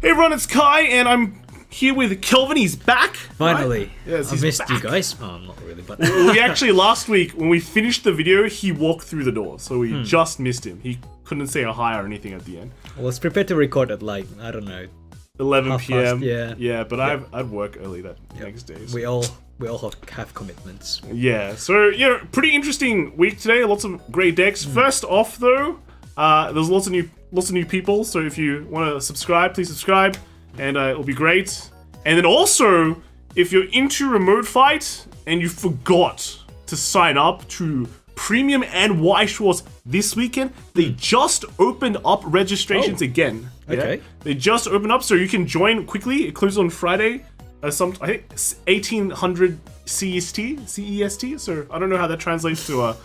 Hey everyone, it's Kai, and I'm here with Kelvin. He's back. Finally. Right? Yes, I missed back. you guys. Oh, not really, but... We actually, last week, when we finished the video, he walked through the door, so we just missed him. He couldn't say a hi or anything at the end. I was prepared to record at like, I don't know. 11 p.m. Past, yeah, but I'd work early that next day. So. We all have commitments. Yeah, so, pretty interesting week today. Lots of great decks. First off, though, there's lots of new people, so if you want to subscribe, please subscribe, and it'll be great. And then also, if you're into Remote Fight and you forgot to sign up to Premium and White Shorts this weekend, they just opened up registrations again. Yeah? Okay. They just opened up, so you can join quickly. It closes on Friday. I think 1800 CEST. So I don't know how that translates to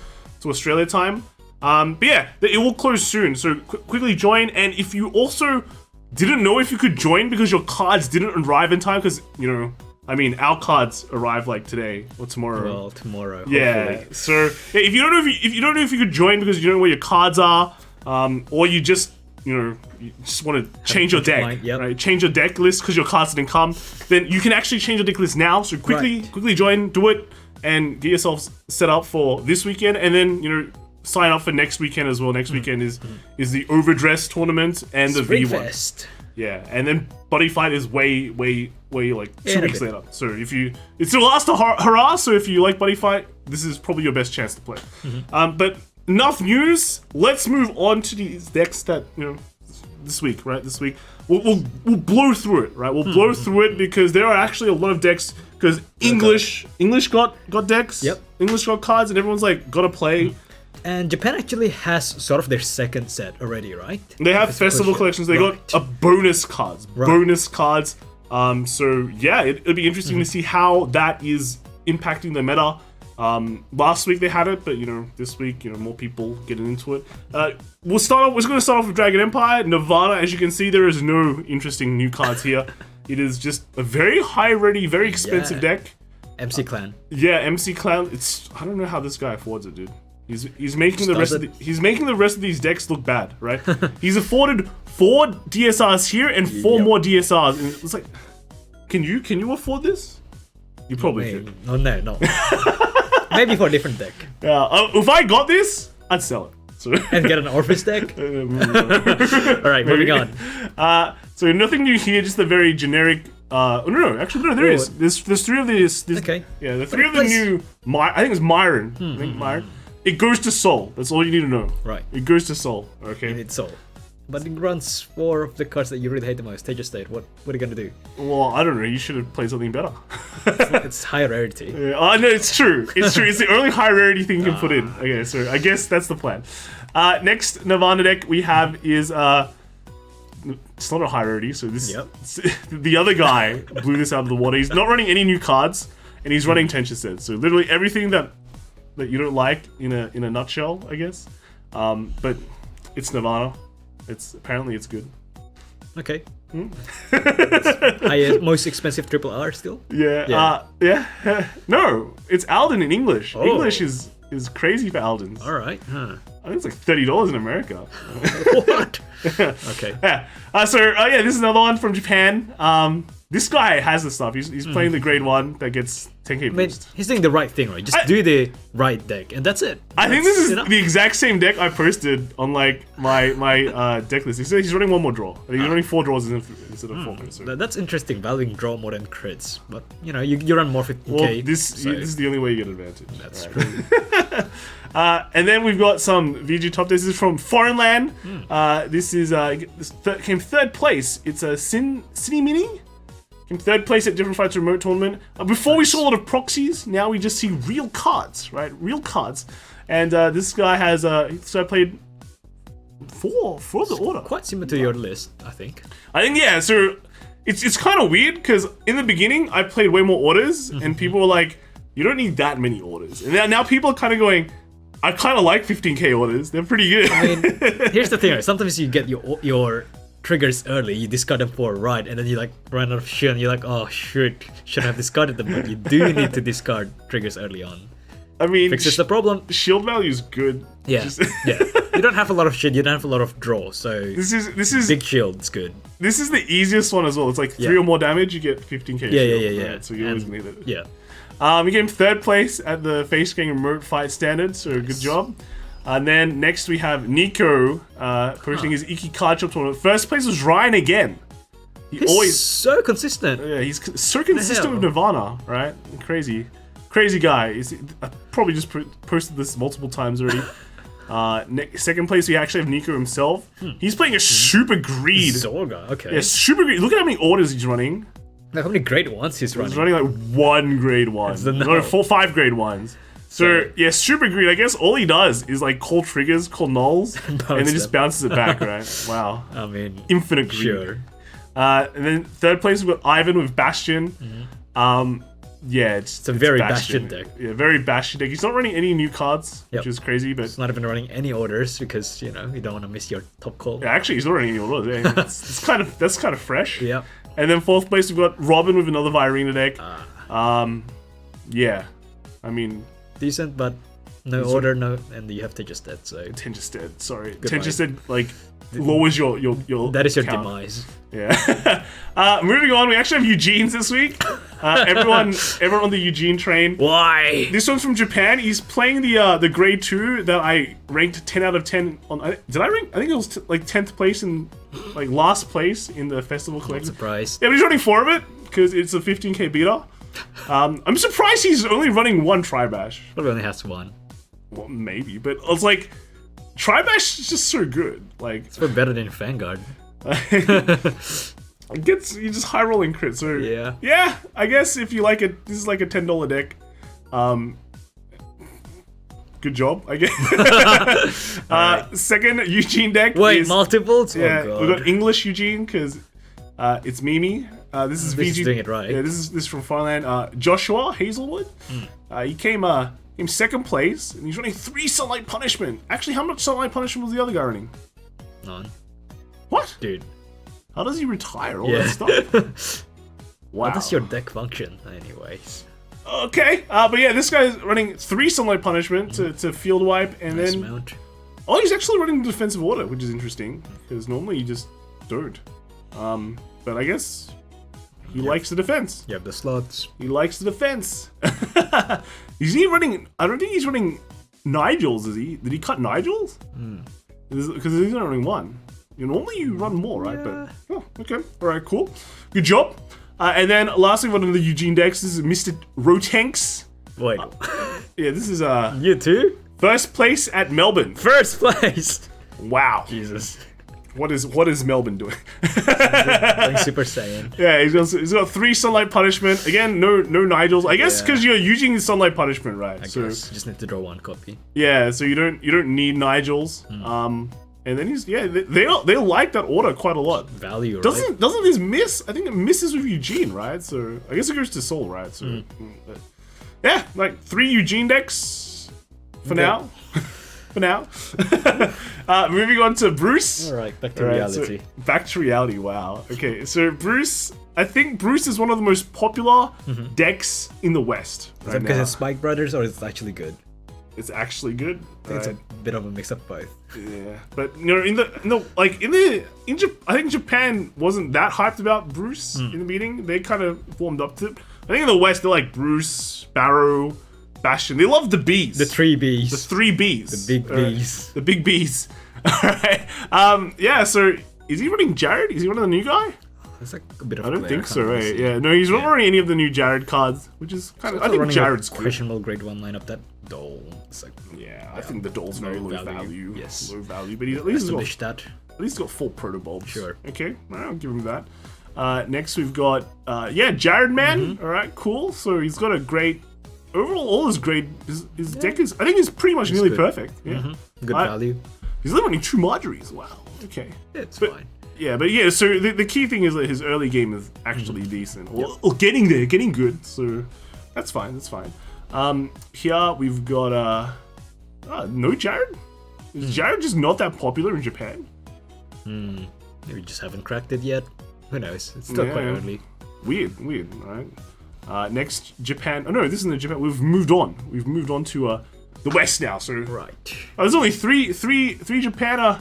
Australia time. But yeah, it will close soon. So quickly join. And if you also didn't know if you could join because your cards didn't arrive in time, because our cards arrive like today or tomorrow. Well, tomorrow. Yeah. Hopefully. So if you don't know if you could join because you don't know where your cards are, or you just you just want to change your deck, right? Change your deck list because your cards didn't come, then you can actually change your deck list now. So quickly join, do it, and get yourself set up for this weekend, and then sign up for next weekend as well. Next weekend is the Overdress tournament and the V1. Yeah, and then Buddy Fight is way like 2 weeks later. So it's your last hurrah. So if you like Buddy Fight, this is probably your best chance to play. But enough news. Let's move on to these decks that this week, right? This week we'll blow through it, right? We'll blow through it because there are actually a lot of decks. Because English got decks. Yep. English got cards, and everyone's like gotta play. And Japan actually has sort of their second set already, right? They have festival collections. They got a bonus cards. Bonus cards. So yeah, it'll be interesting to see how that is impacting the meta. Last week they had it, but this week, more people getting into it. We're going to start off with Dragon Empire. Nirvana, as you can see, there is no interesting new cards here. It is just a very high rarity, very expensive deck. MC Clan. Yeah, MC Clan. I don't know how this guy affords it, dude. He's making the rest of these decks look bad, right? He's afforded 4 DSRs here and 4 more DSRs. And it's like, can you afford this? You probably could. Oh, no. Maybe for a different deck. Yeah. If I got this, I'd sell it. So and get an Orfist deck. All right, moving on. So nothing new here, just a very generic. There is. There's 3 of these. Okay. Yeah, the 3 of the new. I think it's Myron. Myron. It goes to Soul. That's all you need to know. Right. It goes to Soul. Okay. And it's Soul. But it runs 4 of the cards that you really hate the most. Tejas State. What are you gonna do? Well, I don't know. You should have played something better. It's high rarity. Yeah, no, it's true. It's true. It's the only high rarity thing you can put in. Okay, so I guess that's the plan. Next Nirvana deck we have is it's not a high rarity. So this the other guy blew this out of the water. He's not running any new cards, and he's running Tejas State. So literally everything that you don't like in a nutshell, I guess. But it's Nirvana. Apparently it's good. Okay. Highest, most expensive triple R still? Yeah. No, it's Alden in English. Oh. English is crazy for Aldens. Alright. I think it's like $30 in America. What? Okay. Yeah. This is another one from Japan. This guy has the stuff. He's playing the grade 1 that gets 10k boost. He's doing the right thing, right? Just do the right deck, and that's it. I think this is the exact same deck I posted on like my deck list. He's running 1 more draw. He's running 4 draws instead of 4. So. That's interesting. Valuing draw more than crits, but you run more 15k. Well, this is the only way you get advantage. That's true. And then we've got some VG top decks. This is from Foreign Land. This is came 3rd place. It's a Cine Mini. In 3rd place at Different Fights Remote Tournament. Before we saw a lot of proxies, now we just see real cards, right? Real cards. And this guy has, so I played 4 of the order. Quite similar to your list, I think. Yeah, so it's kind of weird because in the beginning, I played way more orders and people were like, you don't need that many orders. And now people are kind of going, I kind of like 15k orders. They're pretty good. I mean, here's the thing, right? Sometimes you get your triggers early, you discard them for a ride, and then you like run out of shit, and you're like, oh shit, shouldn't have discarded them. But you do need to discard triggers early on. I mean, fixes the problem. Shield value is good. Yeah, You don't have a lot of shit. You don't have a lot of draw. So this is big shield. It's good. This is the easiest one as well. It's like 3 or more damage, you get 15k. Yeah. Right? So you always need it. Yeah. We came 3rd place at the face game remote fight standard. So good job. And then next we have Nico posting his Iki card shop tournament. 1st place was Ryan again. He's always so consistent. Yeah, he's so consistent with Nirvana, right? Crazy guy. I probably just posted this multiple times already. 2nd place we actually have Nico himself. He's playing a super greed. Zorga, okay. Yeah, super greed. Look at how many orders he's running. How many grade 1s he's running? He's running like 1 grade 1. No, 5 grade 1s. So yeah, super greed. I guess all he does is like call triggers, call nulls, and then just bounces it back, right? Wow. I mean, infinite greed. Sure. And then 3rd place we've got Ivan with Bastion. Yeah, it's a very Bastion deck. Yeah, very Bastion deck. He's not running any new cards, which is crazy, but it's not even running any orders because you don't want to miss your top call. Yeah, actually, he's not running any orders. Yeah. that's kind of fresh. Yeah. And then 4th place we've got Robin with another Virina deck. Yeah, I mean, decent, but no order, no, and you have Tenjestead, so Tenjestead. Sorry, Tenjestead like lowers your that is your count. demise. Yeah. Moving on, we actually have Eugene's this week. Everyone on the Eugene train. Why? This one's from Japan. He's playing the grade 2 that I ranked 10 out of 10 on. Did I rank? I think it was like 10th place in like last place in the festival collection. Not surprised. Yeah, but he's running 4 of it because it's a 15k beater. I'm surprised he's only running 1 Tri-Bash. Probably only has 1. Well, maybe, but it's like Tri-Bash is just so good. Like it's better than Vanguard. It gets you just high rolling crit. So yeah, I guess if you like it, this is like a $10 deck. Good job, I guess. Second Eugene deck. Wait, multiples? Yeah, oh God. we got English Eugene because it's Mimi. This is VG. Doing it right. Yeah, this is from Farland. Joshua Hazelwood. He came 2nd place, and he's running 3 Sunlight Punishment. Actually, how much Sunlight Punishment was the other guy running? None. What? Dude. How does he retire all that stuff? Wow. How does your deck function, anyways? Okay, but yeah, this guy's running 3 Sunlight Punishment to field wipe, and nice then... Mount. Oh, he's actually running defensive order, which is interesting, because normally you just don't. But I guess he likes the defense. You have the slots. He likes the defense. Is he running... I don't think he's running Nigels, is he? Did he cut Nigels? Because he's not running 1. Normally you run more, right? Yeah. But oh, okay, all right, cool, good job. And then lastly, one of the Eugene decks. This is Mr. Rotanks. Wait, yeah, this is you too? 1st place at Melbourne. 1st place. Wow, Jesus. What is Melbourne doing? Like Super Saiyan. Yeah, he's got 3 Sunlight Punishment. Again, no Nigels. I guess because you're using Sunlight Punishment, right? I guess you just need to draw 1 copy. Yeah, so you don't need Nigels. And then they like that order quite a lot. Value, right? Doesn't this miss? I think it misses with Eugene, right? So I guess it goes to Soul, right? So but yeah, like 3 Eugene decks for now. For now. Moving on to Bruce. All right, back to reality. So back to reality. Wow. Okay, so Bruce. I think Bruce is one of the most popular decks in the West. Is that because it's Spike Brothers or it's actually good? It's actually good. I think it's a bit of a mix of both. Yeah, but I think Japan wasn't that hyped about Bruce in the meeting. They kind of warmed up to it. I think in the West they're like Bruce, Barrow, Bastion. They love the Bs. The 3 Bs. The 3 Bs. The big Bs. The big Bs. Alright. Yeah, so is he running Jared? Is he running the new guy? It's like a bit of I don't think so, right? Yeah, no, he's not running any of the new Jared cards, which is kind of... I think Jared's cool. Questionable grade 1 lineup, that Dole. It's like... Yeah, I think the Dole's very low value. Yes. Low value, but he's at least that. At least got 4 proto bulbs. Sure. Okay, I'll give him that. Next we've got Jared Man. All right, cool. So he's got a great overall. All his grade, his deck is. I think it's pretty much nearly perfect. Yeah, good value. He's only running 2 Marjories. Wow. Okay, it's fine. Yeah, but yeah. So the key thing is that his early game is actually decent, or getting there, getting good. So that's fine. That's fine. Here we've got no Jared. Is Jared just not that popular in Japan? Maybe we just haven't cracked it yet. Who knows? It's still quite early. Weird, right? Next, Japan. Oh no, this isn't Japan. We've moved on. We've moved on to the West now. So Right. there's only three Japan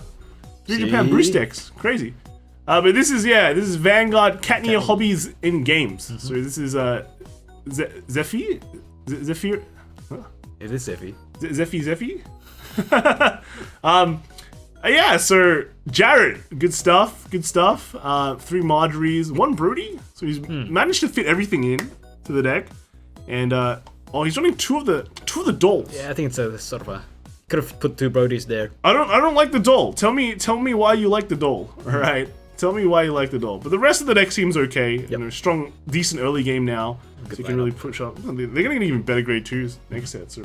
Bruce decks. Crazy. But this is Vanguard Katnia Hobbies in Games. So this is Zephyr. It is Zephy. Zephy. Yeah, so Jared, good stuff. 3 Marjories, 1 Brody. So he's managed to fit everything in to the deck, and he's running two of the dolls. Yeah, I think it's a sort of a. Could have put 2 Brodies there. I don't like the doll. Tell me why you like the doll. All right, tell me why you like the doll. But the rest of the deck seems okay. Yep. Strong, decent early game now, so you can really push up. They're gonna get even better grade 2s next set. So.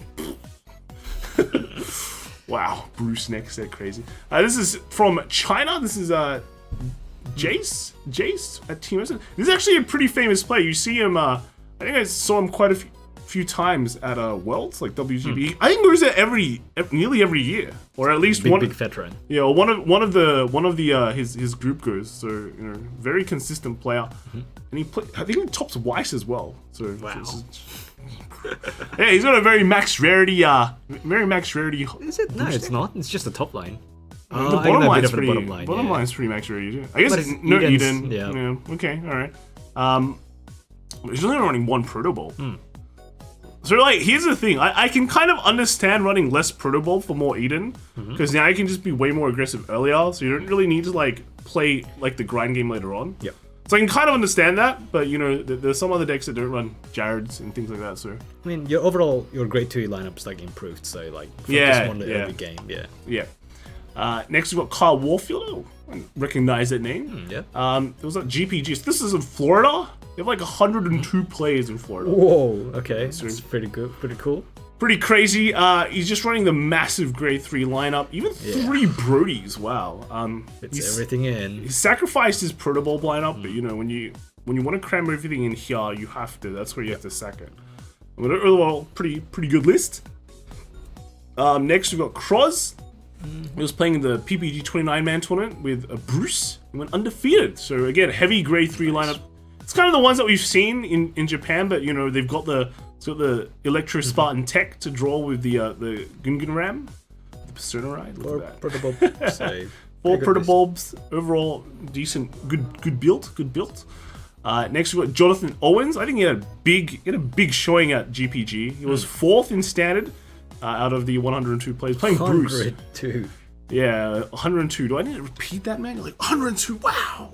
Wow, Bruce next set, crazy. This is from China. This is Jace at Team Western. This is actually a pretty famous player. You see him. I think I saw him quite a few times at Worlds, like WGB. I think he goes there nearly every year, or at least big veteran. Yeah, one of the his group goes. So very consistent player, and I think he tops Weiss as well. So wow. Yeah, he's got a very max rarity. Is it? No, it's not. It's just the top line. The bottom line's pretty. Bottom line's pretty max rarity too. I guess no Eden. Yeah. Okay. All right. He's only running 1 Proto Ball. So like, here's the thing. I can kind of understand running less Proto Ball for more Eden, because now I can just be way more aggressive earlier. So you don't really need to like play like the grind game later on. Yep. So I can kind of understand that, but there's some other decks that don't run Jareds and things like that. So I mean, your grade 2 lineup's like improved. So like, focus on the early game. Yeah. Next we've got Kyle Warfield. Oh, I recognize that name. Yeah. It was like GPGs. This is in Florida. They have like 102 players in Florida. Whoa. Okay. That's pretty good. Pretty cool. Pretty crazy. He's just running the massive grade 3 lineup. Even 3 Brodies. Wow. Fits everything in. He sacrificed his Proto Ball lineup, but when you want to cram everything in here, you have to. That's where you have to sack it. Overall, pretty good list. Next we've got Kroz. He was playing in the PPG 29-man tournament with Bruce. He went undefeated. So again, heavy grade 3 lineup. It's kind of the ones that we've seen in Japan, but they've got the Electro Spartan tech to draw with the Gungan Ram, the Persona Ride. Look at that. 4 Protobulbs. Overall, decent, good build. Next we got Jonathan Owens. I think he had a big showing at GPG. He was 4th in standard out of the 102 players playing Bruce. 102. Yeah, 102. Do I need to repeat that, man? Like 102. Wow.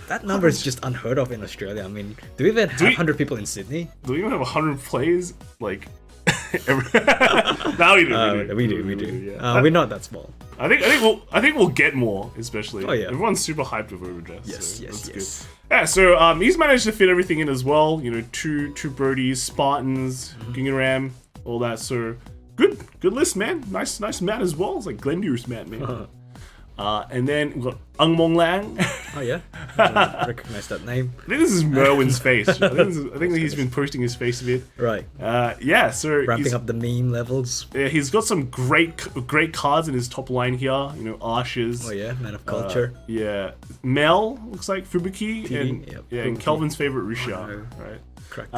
That number is just unheard of in Australia. I mean, do we even have 100 people in Sydney? Do we even have 100 plays? Like, now we do. We do. Yeah. We're not that small. I think we'll get more, especially. Oh yeah. Everyone's super hyped with Overdress. Yes. Good. Yeah. So he's managed to fit everything in as well. Two Brodies, Spartans, Gingaram, all that. So good list, man. Nice mat as well. It's like Glendear's mat, man. And then we've got Ang Mong Lang. Oh yeah, I recognize that name. I think this is Merwin's face. I think he's been posting his face a bit. Right. So ramping up the meme levels. Yeah, he's got some great cards in his top line here. Arshes. Oh yeah, Man of Culture. Mel looks like Fubuki, and Fubuki. And Kelvin's favorite Risha. Oh, no. Right. Correct.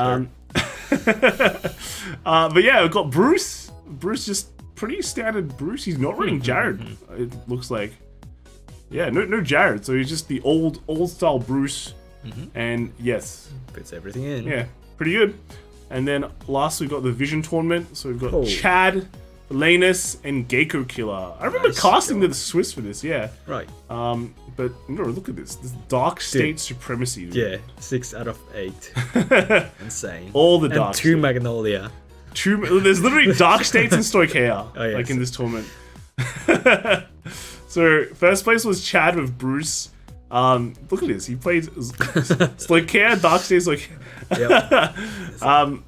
But yeah, we've got Bruce. Bruce just pretty standard Bruce. He's not running Jared. It looks like. Yeah, no Jared. So he's just the old style Bruce. And yes, fits everything in. Yeah, pretty good. And then last we've got the Vision tournament. So we've got Chad, Lanus, and Gecko Killer. I remember casting the Swiss for this. Yeah. Right. But look at this. This Dark State supremacy. Dude. Yeah, 6 out of 8. Insane. All the Dark. And 2 Magnolia. There's literally Dark States and Stoicheia in this tournament. So first place was Chad with Bruce. Look at this. He played Stoicheia, Dark States,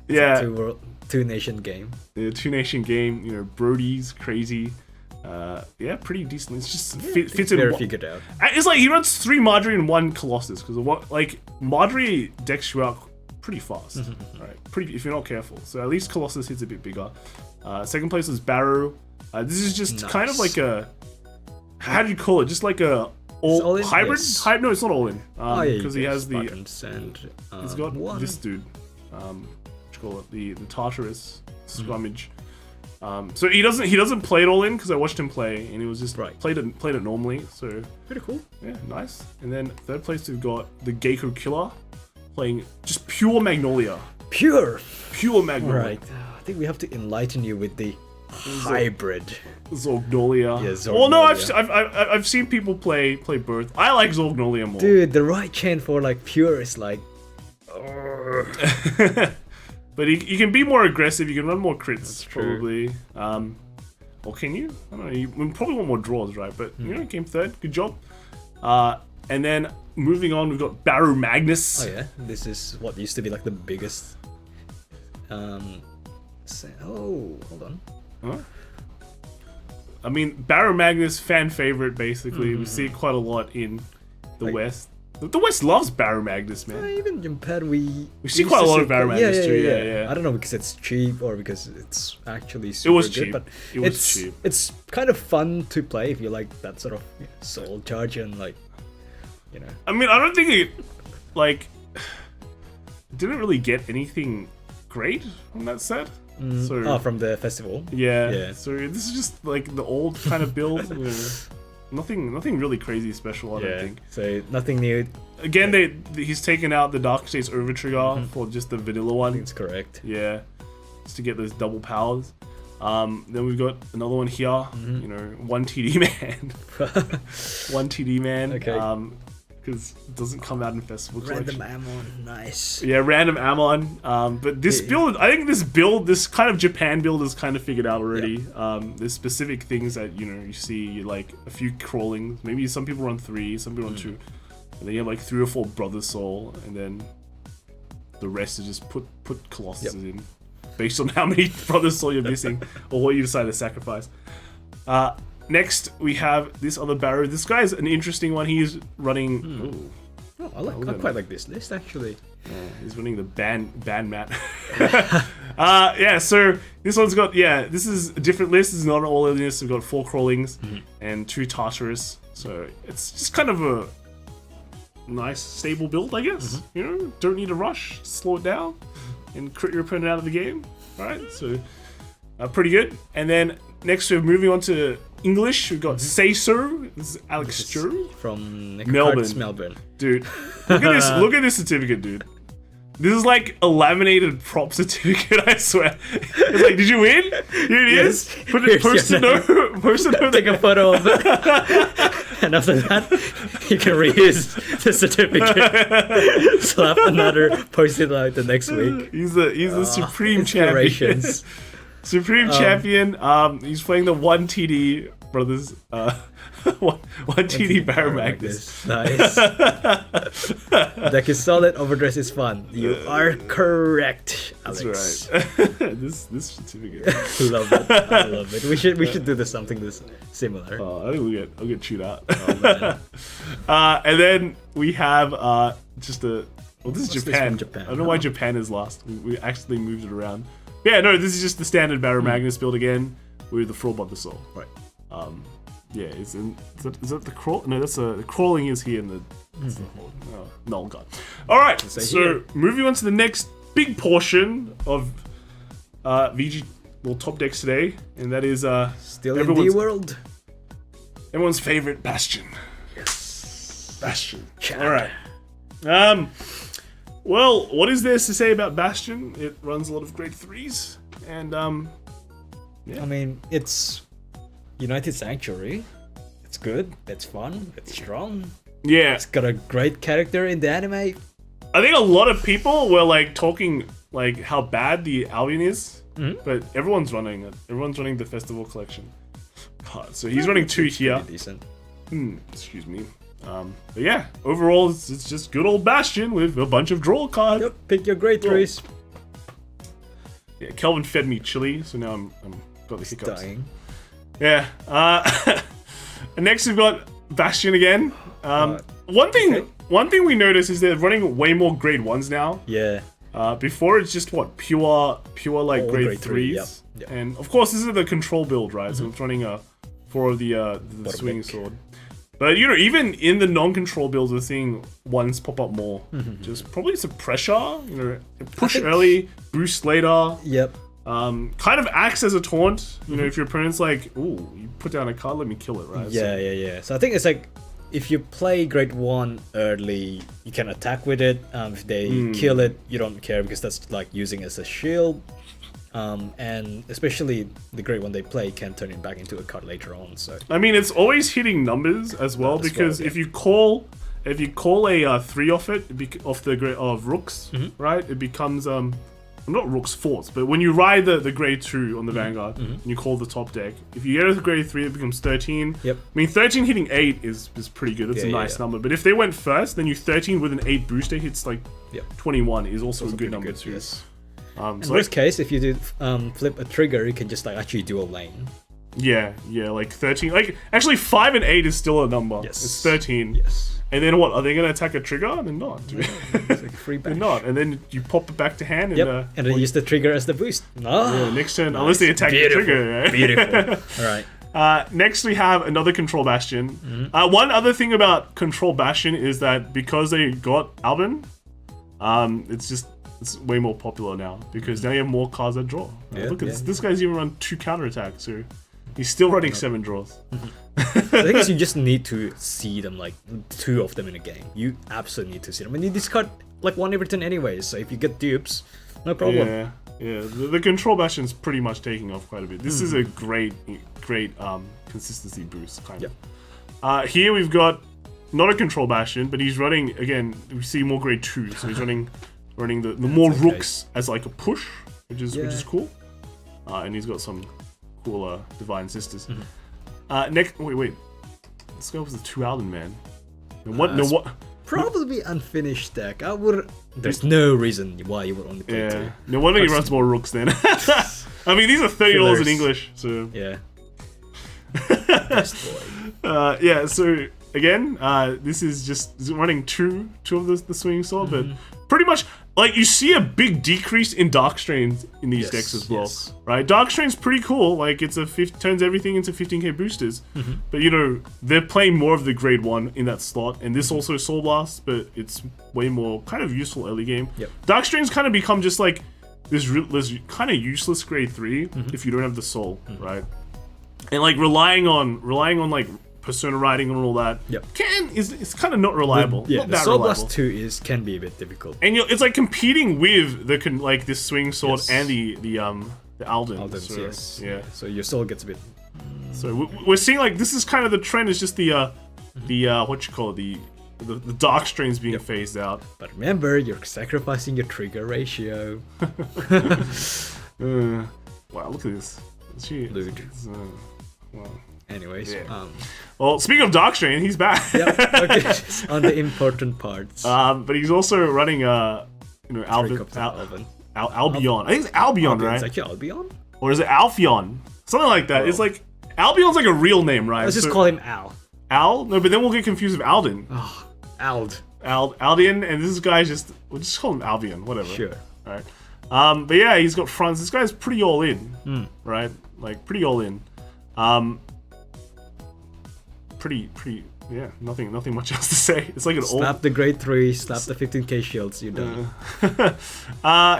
Yep. Two nation game. Yeah, 2-nation game. Brody's crazy. Pretty decent. It's just fits in. Very figured out. It's like he runs 3 Marjorie and 1 Colossus because Marjorie decks you out pretty fast. Right? If you're not careful. So at least Colossus hits a bit bigger. Second place was Barrow. This is just kind of like a, how do you call it? Just like a hybrid? Yes. No, it's not all in. Because he has the. He's got this dude. What you call it? The Tartarus Scrummage. So he doesn't play it all in because I watched him play and he was just Right. played it normally. So Pretty cool. yeah, nice. And then third place we've got the Gecko Killer playing just pure Magnolia. Pure. Pure Magnolia. Right. I think we have to enlighten you with the hybrid. Zorgnolia. Yeah, Zorgnolia. Well, no, I've seen people play both. I like Zorgnolia more. Dude, the right chain for like pure is like. But you can be more aggressive. You can run more crits, That's true. probably. Or can you? I don't know. You probably want more draws, right? But you know, came third. Good job. And then moving on, we've got Baromagnes. Oh yeah, this is what used to be like the biggest. Hold on. Huh? I mean, Baromagnes, fan favorite, basically. We see it quite a lot in the West. The West loves Baromagnes, man. Even in Japan, we see quite a lot of Baromagnes too. Yeah. I don't know because it's cheap or because it's actually super It was good, cheap. but It was cheap. It's kind of fun to play if you like that sort of soul charge and like, you know. I mean, I don't think it didn't really get anything great from that set. So from the festival. yeah. So this is just like the old kind of build. Nothing really crazy special, I don't think. So nothing new. Again, he's taken out the Dark States Over Trigger for just the vanilla one. That's correct. Yeah, just to get those double powers. Then we've got another one here. You know, one TD man, one TD man. Okay. Because it doesn't come out in Festival Collection. Random Ammon, nice. Yeah, random Ammon. But this build, I think this kind of Japan build is kind of figured out already. There's specific things that, you know, you see, like a few crawlings. Maybe some people run 3, some people run 2. And then you have like 3 or 4 Brother Soul, and then the rest is just put Colossuses in. Based on how many Brother Soul you're missing, or what you decide to sacrifice. Next, we have this other Barrow. This guy is an interesting one. He's running... Oh, I quite like this list, actually. He's running the ban mat. Yeah, so this one's got... Yeah, this is a different list. This is not all in this. We've got 4 Crawlings and 2 Tartarus. So it's just kind of a nice, stable build, I guess. You know, don't need to rush. Slow it down and crit your opponent out of the game. Alright, so pretty good. And then next we're moving on to English. We've got Say So. This is Alex Sturr from Melbourne. Dude, look at this. Look at this certificate, dude. This is like a laminated prop certificate, I swear. It's like, did you win? Here it is. Post a note. Take a photo of it. And after that, you can reuse the certificate. Slap another, post it like the next week. He's the supreme champion. Supreme champion. He's playing the 1 TD brothers. One TD Baromagnes. Nice. Deck is solid. Overdress is fun. You are correct, Alex. That's right. this certificate. Love it. I love it. We should do this something similar. I think I'll get chewed out. Oh, and then we have just a. Well, this is Japan. Japan. I don't know why Japan is last. We actually moved it around. Yeah, no, this is just the standard Baromagnes build again with the Fraud by the Soul. Right. Yeah, is that the crawl? No, that's the crawling is here in the. No, God. All right, so moving on to the next big portion of VG top decks today, and that is still in the world. Everyone's favorite Bastion. Yes, Bastion. Chad. All right. Well, what is there to say about Bastion? It runs a lot of grade 3s, and yeah. I mean, it's United Sanctuary. It's good. It's fun. It's strong. Yeah. It's got a great character in the anime. I think a lot of people were like talking like how bad the Albion is, but everyone's running it. Everyone's running the Festival Collection. God, so he's running 2 here. Decent. Excuse me. But yeah, overall it's just good old Bastion with a bunch of draw cards. Yep. Pick your grade 3s. Yeah, Kelvin fed me chili, so now I'm got the hiccups. Dying. Yeah. And next we've got Bastion again. One thing we noticed is they're running way more grade 1s now. Yeah. Before it's just what pure like grade 3s. Yep. And of course this is the control build, right? So it's running 4 of the swinging sword. But you know, even in the non-control builds, we're seeing 1s pop up more. Just probably some pressure. You know, push early, boost later. Yep. kind of acts as a taunt. You know, if your opponent's like, "Ooh, you put down a card, let me kill it," right? Yeah. So I think it's like, if you play grade 1 early, you can attack with it. If they kill it, you don't care because that's like using as a shield. And especially the grade 1 they play can turn it back into a card later on. So I mean, it's always hitting numbers as well because if you call a 3 off it, off the grade of rooks, right? It becomes not rooks forts, but when you ride the grade 2 on the Vanguard and you call the top deck, if you get a grade 3, it becomes 13. Yep. I mean, 13 hitting 8 is pretty good. It's a nice number. But if they went first, then you 13 with an 8 booster hits like 21 is also a good number too. Yes. In worst case, if you do flip a trigger, you can just like actually dual lane. Yeah, like 13. Like actually 5 and 8 is still a number. Yes. It's 13. Yes. And then what? Are they going to attack a trigger? They're not. It's like a free bash. They're not. And then you pop it back to hand. And, and then use the trigger as the boost. Next turn, unless they attack the trigger. Right? Beautiful. All right. Next, we have another Control Bastion. One other thing about Control Bastion is that because they got Albin, it's way more popular now because now you have more cards that draw. Look at this guy's even run 2 counterattacks, so he's still running 7 draws. The thing is, you just need to see them, like 2 of them in a game. You absolutely need to see them. And you discard like 1 every turn anyway, so if you get dupes, no problem. Yeah. The Control Bastion's pretty much taking off quite a bit. This is a great consistency boost, kind of. Here we've got not a Control Bastion, but he's running, again, we see more grade 2, so he's running the more rooks as like a push, which is cool. And he's got some cool Divine Sisters. Next, wait. Let's go with the 2 Alden, man. What? Probably unfinished deck. There's no reason why you would only play 2. No wonder he runs more rooks then. I mean, these are $30 in English, so. Yeah. Best boy. So again, this is just running two of the swinging sword, but pretty much like you see a big decrease in Dark Strains in these decks as well, right? Dark Strain's pretty cool. Like it's turns everything into 15k boosters, but you know they're playing more of the grade 1 in that slot, and this also Soul Blast, but it's way more kind of useful early game. Dark Strains kind of become just like this kind of useless grade 3 if you don't have the soul, right? And like relying on like Persona writing and all that it's kind of not reliable. The Soul Blast 2 can be a bit difficult. And it's like competing with this swing sword and the Alden. Aldens, yes. So your soul gets a bit. So we're seeing like this is kind of the trend. Is just the what you call it, the Dark Strains being phased out. But remember, you're sacrificing your trigger ratio. Wow, look at this. Luard. Wow. Anyways, well, speaking of Dark Strain, he's back. Okay. On the important parts. But he's also running Albion. I think it's Albion, right? It's actually Albion? Or is it Alphion? Something like that. It's like Albion's like a real name, right? Let's just call him Al. Al? No, but then we'll get confused with Alden. Oh, Ald. Aldian, and this guy's we'll just call him Albion, whatever. Sure. Right. But yeah, he's got fronts. This guy's pretty all in, right? Like pretty all in. Pretty, nothing much else to say. It's like an slap the grade 3, slap the 15k shields, you're done.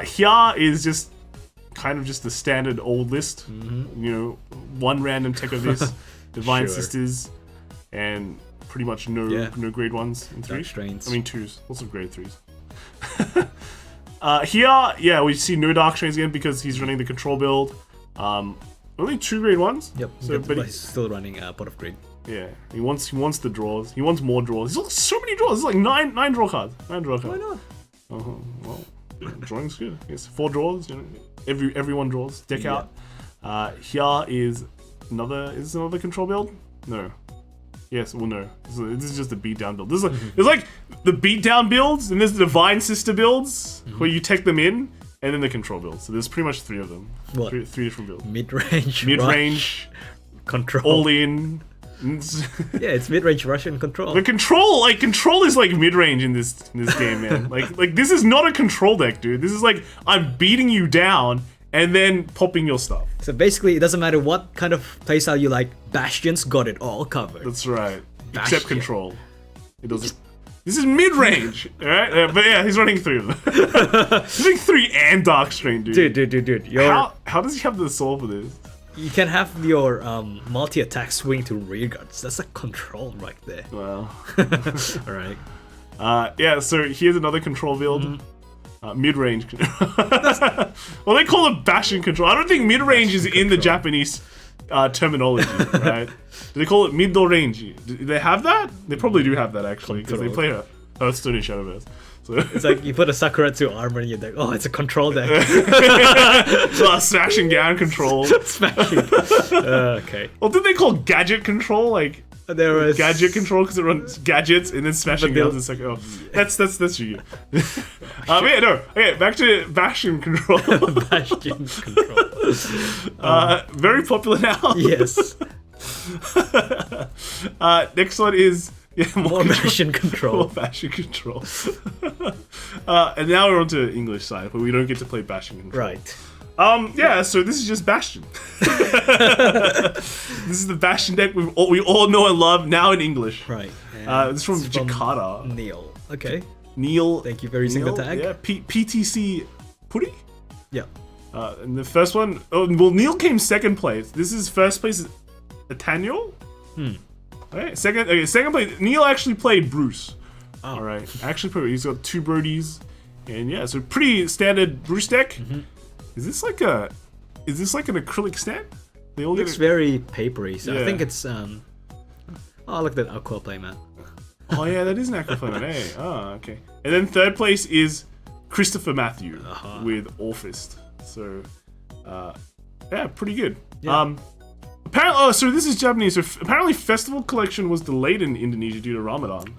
Here is just kind of just the standard old list. You know, 1 random tech of this, Divine Sisters, and pretty much no grade 1s and 3s. I mean 2s, lots of grade 3s. Here, we see no Dark Strains again because he's running the control build. Only 2 grade 1s. Yep. So, but he's still running a pot of grade. Yeah, he wants the draws. He wants more draws. He's got so many draws. It's like 9 draw cards. 9 draw cards. Why not? Well, drawing's good. Yes, 4 draws. You know, everyone draws. Deck out. Here is another. Is this another control build? No. Yes. Well, no. This is just the beatdown build. There's like the beatdown builds, and there's the Divine Sister builds where you take them in, and then the control builds. So there's pretty much 3 of them. What? 3 different builds. Mid-range. Control. All in. Yeah, it's mid-range Russian control. The control is like mid-range in this game, man. like this is not a control deck, dude. This is like I'm beating you down and then popping your stuff. So basically, it doesn't matter what kind of playstyle you like. Bastion's got it all covered. That's right. Except control. It doesn't. This is mid-range, alright? But yeah, he's running 3 of them. He's running 3 and Darkstrain, dude. Dude. How does he have the soul for this? You can have your multi-attack swing to rear guards. That's a control right there. Wow. Alright. Yeah, so here's another control build. Mid-range. Well, they call it Bastion control. I don't think mid-range is in the Japanese terminology, right? Do they call it middle range? Do they have that? They probably do have that, actually, because they play Hearthstone and Shadowverse. So it's like you put a Sakuretsu armor in your deck. Oh, it's a control deck. Smashing down control. Smashing. Okay. Well, did they call gadget control? Like, there was gadget control because it runs gadgets and then smashing guns. It's like, oh, that's you. Yeah, no. Okay, back to Bastion control. Bastion control. Very popular now. Yes. Next one is more Bastion control. More Bastion control. And now we're on to English side, but we don't get to play Bastion control. Right. Yeah, so this is just Bastion. This is the Bastion deck we all know and love, now in English. Right. This is from Jakarta. Neil. Okay. Neil. Thank you for using the tag. Yeah, PTC Puri? Yeah. And the first one, Neil came second place. This is first place is Nathaniel? Okay, second place, Neil actually played Bruce. Oh. Alright, he's got 2 birdies. And yeah, so pretty standard Bruce deck. Is this like an acrylic stand? They all looks very papery, so I think it's oh, look at that Aqua playmat. Oh yeah, that is an Aqua playmat, eh? Oh, okay. And then third place is Christopher Matthew with Orfist. So yeah, pretty good. Yeah. Apparently, so this is Japanese. So apparently, Festival Collection was delayed in Indonesia due to Ramadan.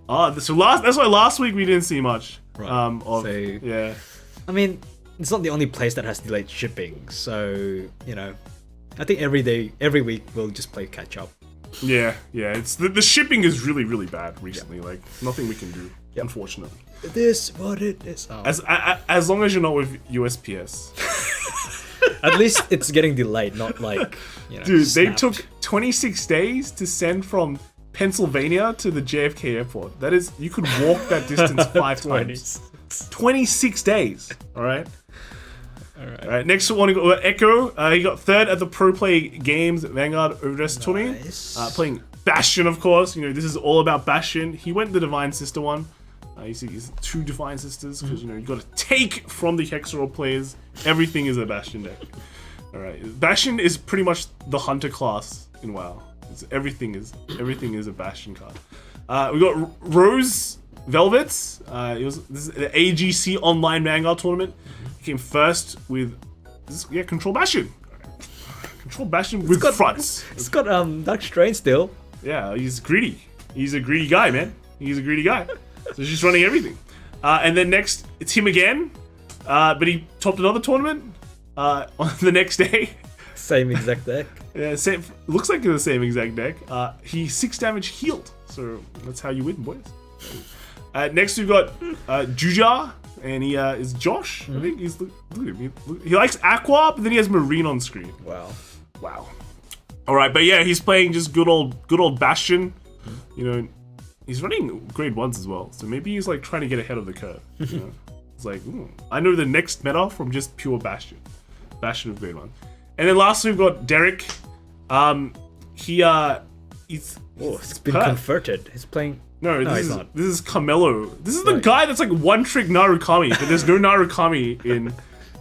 So that's why last week we didn't see much. Right. Yeah. I mean, it's not the only place that has delayed shipping, so I think every week we'll just play catch up. Yeah. It's the shipping is really, really bad recently. Like nothing we can do, unfortunately. It is what it is. Oh. As long as you're not with USPS. At least it's getting delayed, not like Dude, snapped. they took 26 days to send from Pennsylvania to the JFK airport. That is, you could walk that distance 5 times. 26 days. All right. Next one, we got Echo. He got 3rd at the Pro Play Games Vanguard Overdress tourney. Playing Bastion, of course. This is all about Bastion. He went the Divine Sister one. You see, he's 2 Divine Sisters because you got to take from the Hexaorb players. Everything is a Bastion deck. All right, Bastion is pretty much the Hunter class in WoW. Everything is a Bastion card. We got Rose Velvets. This is the AGC Online Vanguard tournament. He came first with Control Bastion. Control Bastion with fronts. It's got Dark Strain still. Yeah, he's greedy. He's a greedy guy, man. He's a greedy guy. So he's just running everything. And then next, it's him again. But he topped another tournament on the next day. Same exact deck. Yeah, looks like the same exact deck. He 6 damage healed. So that's how you win, boys. Next we've got Juja. And he is Josh. I think look at him. He likes Aqua, but then he has Marine on screen. Wow. All right, but yeah, he's playing just good old Bastion. He's running grade 1s as well, so maybe he's like trying to get ahead of the curve. It's like, I know the next meta from just pure Bastion of grade 1. And then lastly, we've got Derek. He's been converted. He's playing. No, this is Carmelo. This is the guy that's like one-trick Narukami, but there's no Narukami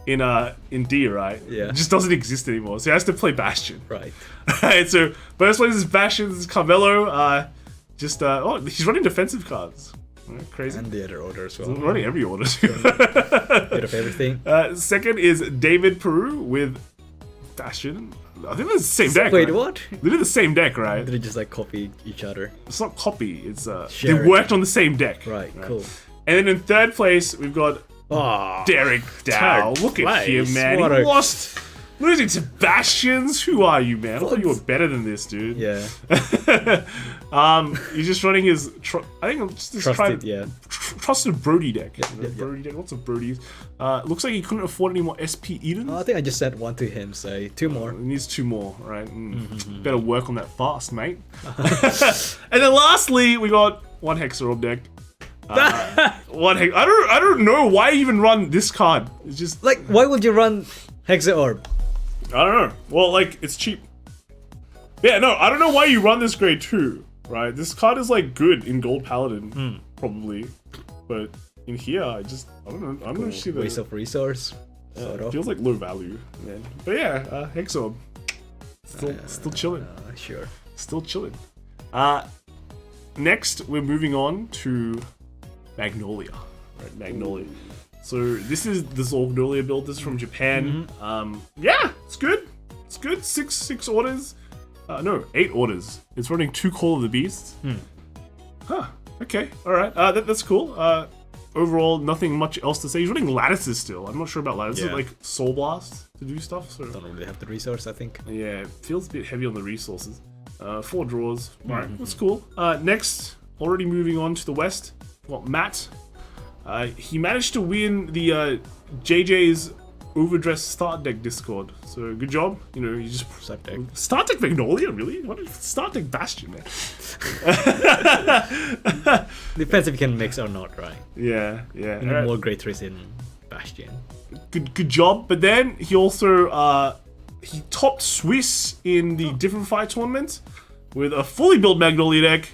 in D, right? Yeah. It just doesn't exist anymore, so he has to play Bastion. Right. Alright, so first place is Bastion, this is Carmelo. He's running defensive cards. Crazy. And the other order as well. He's running every order. Bit of everything. Second is David Peru with Bastion. I think it's the same deck. Wait, right? what? They did the same deck, right? Did they just like copy each other? It's not copy. It's they worked on the same deck. Right. Cool. And then in third place we've got Derek Dow. Look at him, man. He lost. Losing to Bastions? Who are you, man? I thought you were better than this, dude. Yeah. He's just running his. I think just trusted Brody deck. Brody deck. Lots of Brodies. Looks like he couldn't afford any more SP Eden. I think I just sent 1 to him. So 2 more. He needs 2 more, right? Better work on that fast, mate. And then lastly, we got one Hexaorb deck. I don't know why even run this card. It's just like, why would you run Hexaorb? I don't know. Well, like, it's cheap. Yeah, no, I don't know why you run this grade 2, right? This card is like good in Gold Paladin, probably, but in here, I don't know. I'm gonna see the waste of resource. It feels like low value, man. But yeah, Hexaorb, still chilling. Sure. Still chilling. Next, we're moving on to Magnolia. Right, Magnolia. So this is the Magnolia build. This is from Japan. Yeah, it's good. It's good. Six orders. No, 8 orders. It's running 2 Call of the Beasts. Huh. Okay. All right. That's cool. Overall, nothing much else to say. He's running lattices still. I'm not sure about lattices. Yeah. Like Soul Blast to do stuff. So don't really have the resource, I think. yeah, it feels a bit heavy on the resources. 4 draws. All right, that's cool. Next, already moving on to the west. Well, Matt. He managed to win the JJ's Overdress start deck Discord. So good job. You know, you just start deck Magnolia, really? What is start deck Bastion, man? Depends if you can mix or not, right? Yeah. You need more grade 3s in Bastion. Good job. But then he also he topped Swiss in the Different Fight tournament with a fully built Magnolia deck.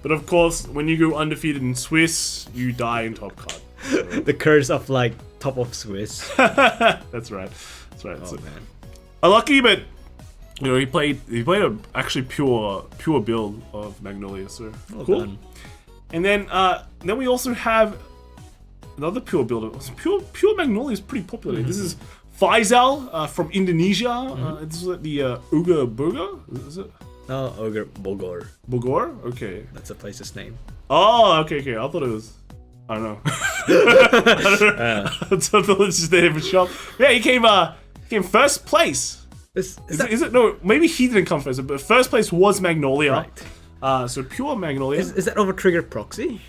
But of course, when you go undefeated in Swiss, you die in top card. So. The curse of like top of Swiss. That's right. Oh so, man. Unlucky, but you know he played a actually pure build of Magnolia. So cool. Done. And then we also have another pure build. Pure Magnolia is pretty popular. This is Faisal from Indonesia. This is the Uga Burger. Is it? No, Ogre Bogor. Bogor? Okay. That's a place's name. Oh, okay. I thought it was. I don't know. I thought it was just the name of a shop. Yeah, he came first place. Is it? No, maybe he didn't come first, but first place was Magnolia. Right. So pure Magnolia. Is that over trigger proxy?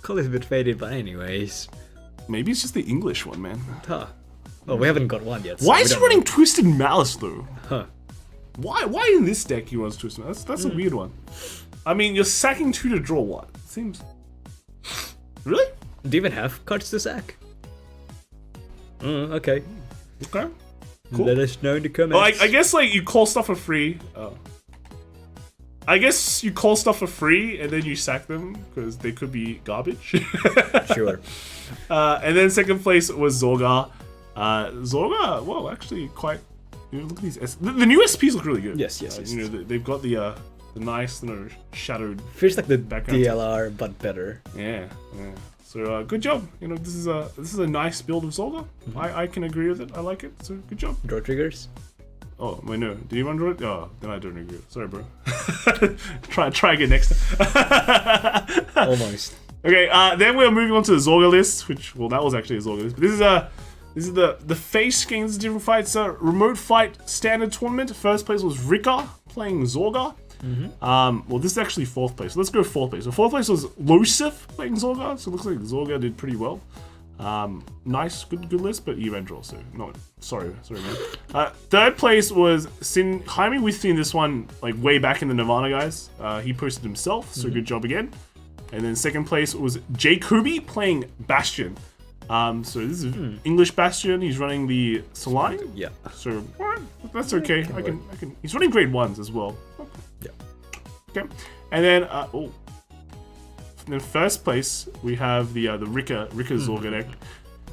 Call is a bit faded, but anyways. Maybe it's just the English one, man. Huh. Well, we haven't got one yet. So why is he running Twisted Malice though? Huh. Why in this deck he runs Twisted Malice? That's a weird one. I mean, you're sacking 2 to draw 1. It seems. Really? Do you even have cards to sack? Okay. Okay. Cool. Let us know in the comments. Well, I guess like you call stuff for free. I guess you call stuff for free and then you sack them because they could be garbage. Sure. And then second place was Zorga. Zorga, well, actually quite. You know, look at these. The new SPs look really good. Yes. You know, they've got the nice, shadowed. Feels like the background DLR, but better. Yeah. So good job. You know, this is a nice build of Zorga. I can agree with it. I like it. So good job. Draw triggers. Oh wait, no. Did you run draw it? Oh, then I don't agree. Sorry, bro. try again next time. Almost. Okay. Then we're moving on to the Zorga list, which that was actually a Zorga list. But this is the face games Different Fights remote fight standard tournament. First place was Rika playing Zorga. Well, this is actually 4th place. So let's go 4th place. So 4th place was Losif playing Zorga. So it looks like Zorga did pretty well. Nice, good list, but he ran draw. So no, sorry, man. 3rd place was Jaime. We've seen this one like way back in the Nirvana guys. He posted himself, so good job again. And then 2nd place was Jacoby playing Bastion. So this is English Bastion. He's running the Saline. Yeah. So that's okay. I can. He's running grade 1s as well. Yeah. Okay. And then in 1st place we have the Rika Zorga deck.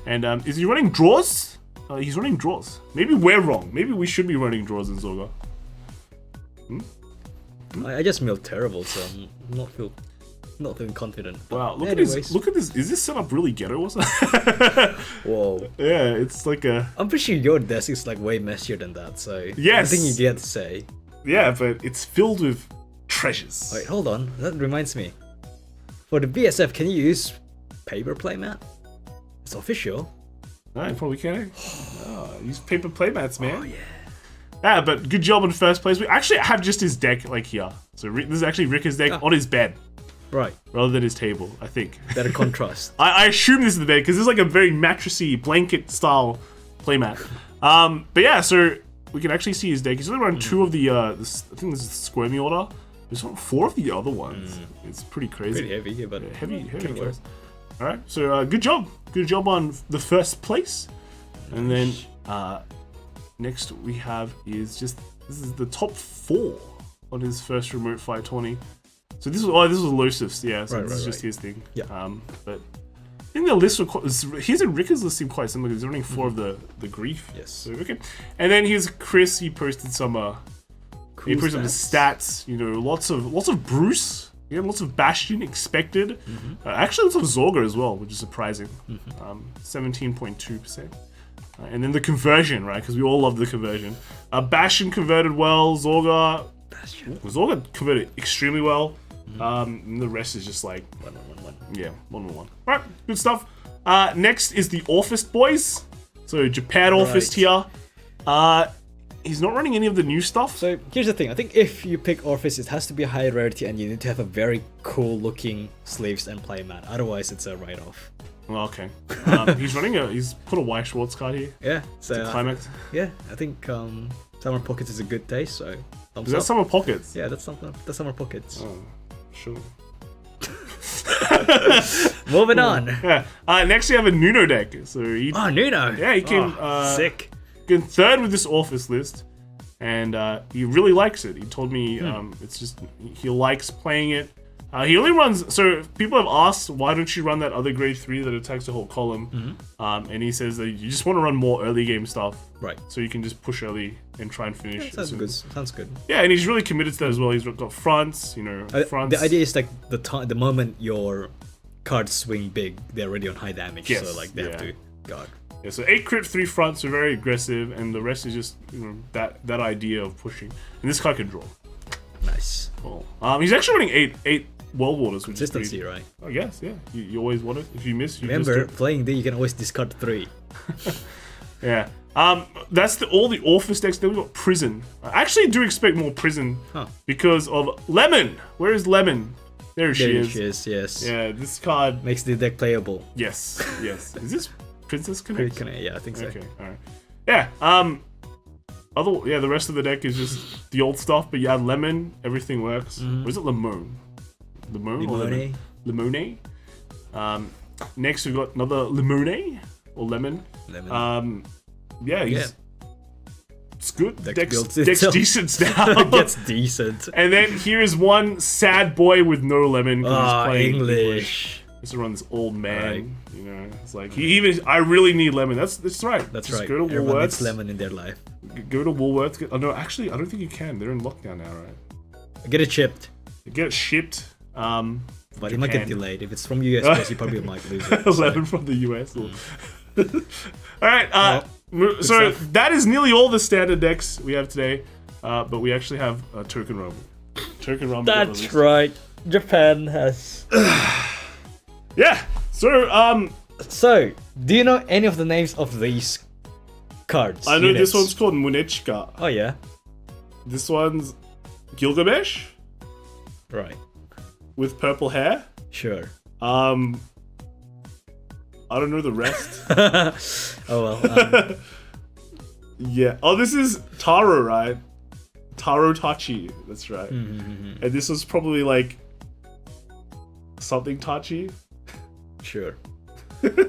And is he running draws? He's running draws. Maybe we're wrong. Maybe we should be running draws in Zorga. I just feel terrible, so I'm not feeling confident. Wow, look at this. Look at this. Is this setup really ghetto or something? Whoa. Yeah, it's like a. I'm pretty sure your desk is like way messier than that, so. Yes. I think you get to say. Yeah, but it's filled with treasures. Wait, hold on. That reminds me. For the BSF, can you use paper playmat? It's official. No, you probably can't. Use paper playmats, man. Oh yeah. Yeah, but good job in 1st place. We actually have just his deck like here. So this is actually Rika's deck on his bed. Right. Rather than his table, I think. Better contrast. I assume this is the bed because this is like a very mattressy blanket style playmat. But yeah, so we can actually see his deck. He's only run 2 of the I think this is the Squirmy order. There's 4 of the other ones. It's pretty crazy. Pretty heavy, but heavy cards. All right, so good job on the first place. And then next we have is this is the top 4 on his first remote fight tourney. So this was Losif's, yeah. So this is just his thing. Yeah. But I think the list his and Ricka's list seem quite similar. He's running 4 of the grief. Yes. So okay. And then here's Chris. He posted some cool he posted the stats. You know, lots of Bruce. Yeah, lots of Bastion expected. Actually, lots of Zorga as well, which is surprising. 17.2%. And then the conversion, right? Because we all love the conversion. Bastion converted well. Zorga converted extremely well. And the rest is just like 1-1-1-1. Yeah, 1-1-1. Right, good stuff. Next is the Orfist boys. So Japan Orfist here. He's not running any of the new stuff. So here's the thing. I think if you pick Orfist, it has to be a high rarity, and you need to have a very cool looking sleeves and playmat. Otherwise, it's a write-off. Well, okay. He's put a white Schwartz card here. Yeah. So Climax. Yeah, I think Summer Pockets is a good taste. So is that Summer Pockets? Yeah, that's Summer Pockets. Oh, sure. Moving on. Yeah. Next we have a Nuno deck. So Nuno. Yeah, he came sick. Came 3rd with this Orfist list, and he really likes it. He told me it's just he likes playing it. He only runs. So people have asked, why don't you run that other grade 3 that attacks the whole column? And he says that you just want to run more early game stuff, right? So you can just push early and try and finish. Yeah, sounds good. Yeah, and he's really committed to that as well. He's got fronts, fronts. The idea is like the moment your cards swing big, they're already on high damage. Yes, so like they have to guard. Yeah, so 8 crit, 3 fronts, so very aggressive, and the rest is just that idea of pushing. And this card can draw. Nice. Cool. He's actually running 8 World Waters, which consistency, is right? I guess, yeah. You always want it. If you miss, you remember playing D, you can always discard 3. Yeah. That's all the Orfist decks. Then we got Prison. I actually do expect more Prison because of Lemon. Where is Lemon? There she is. Yes. Yeah, this card makes the deck playable. Yes. Is this Princess Connect? Yeah, I think so. Okay, alright. Yeah, the rest of the deck is just the old stuff, but you add Lemon, everything works. Or is it Limone? Limone? Next we got another Limone or Lemon. It's good. Deck's decent now. It gets decent. And then here is one sad boy with no Lemon because he's playing English. Just to run this old man, It's like I really need Lemon. That's right. That's just right. Go to Everyone Woolworths. needs Lemon in their life. Go to Woolworths. Oh no, actually, I don't think you can. They're in lockdown now, right? Get it shipped. Get it shipped. But it might get delayed. If it's from US, you probably might lose it. Lemon from the US. All right. So that is nearly all the standard decks we have today. But we actually have Touken Ranbu. That's right. Japan has. Yeah. So do you know any of the names of these cards? I know this one's called Munechika. Oh yeah. This one's Gilgamesh. Right. With purple hair. Sure. I don't know the rest. Oh well. Yeah. Oh, this is Taro, right? Taro Tachi. That's right. Mm-hmm. And this was probably like something Tachi. Sure.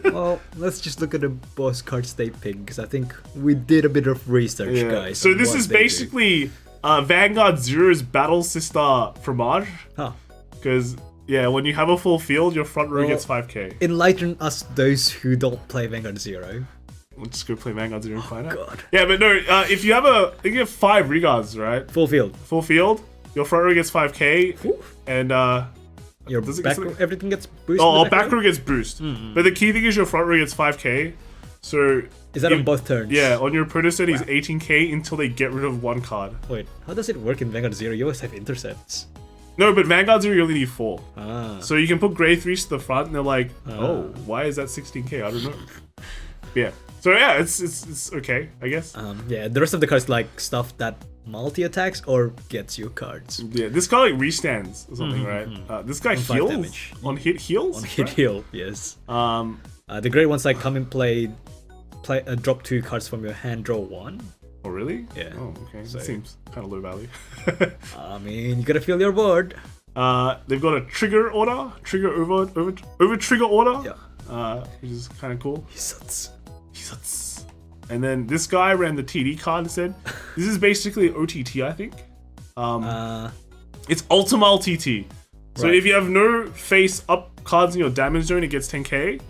Well, let's just look at the boss cards they picked, because I think we did a bit of research, guys. So this is basically Vanguard Zero's Battle Sister Fromage. Huh. Because, when you have a full field, your front row gets 5k. Enlighten us, those who don't play Vanguard Zero. We'll just go play Vanguard Zero and find out. God. Yeah, but no, if you have 5 Regards, right? Full field. Your front row gets 5k, Ooh. and your back row, everything gets boosted. Back row gets boost. But the key thing is your front row gets 5k. So is that on both turns? Yeah, on your opponent's turn he's 18k until they get rid of 1 card. Wait, how does it work in Vanguard Zero? You always have intercepts. No, but Vanguard Zero you only need 4. So you can put grade 3s to the front and they're like, why is that 16k? I don't know. Yeah. So it's okay, I guess. The rest of the cards like stuff that multi-attacks or gets you cards. Yeah, this guy like restands or something, right? This guy heals on hit heals. On hit heal, yes. The great ones like come and play drop 2 cards from your hand, draw 1. Oh, really? Yeah. Oh, okay. So- That seems kind of low value. I mean, you gotta fill your board. They've got a trigger order, over trigger order, Yeah. which is kind of cool. He sucks. And then this guy ran the TD card instead. This is basically OTT, I think. It's Ultimal TT. So Right. if you have no face up cards in your damage zone, it gets 10k.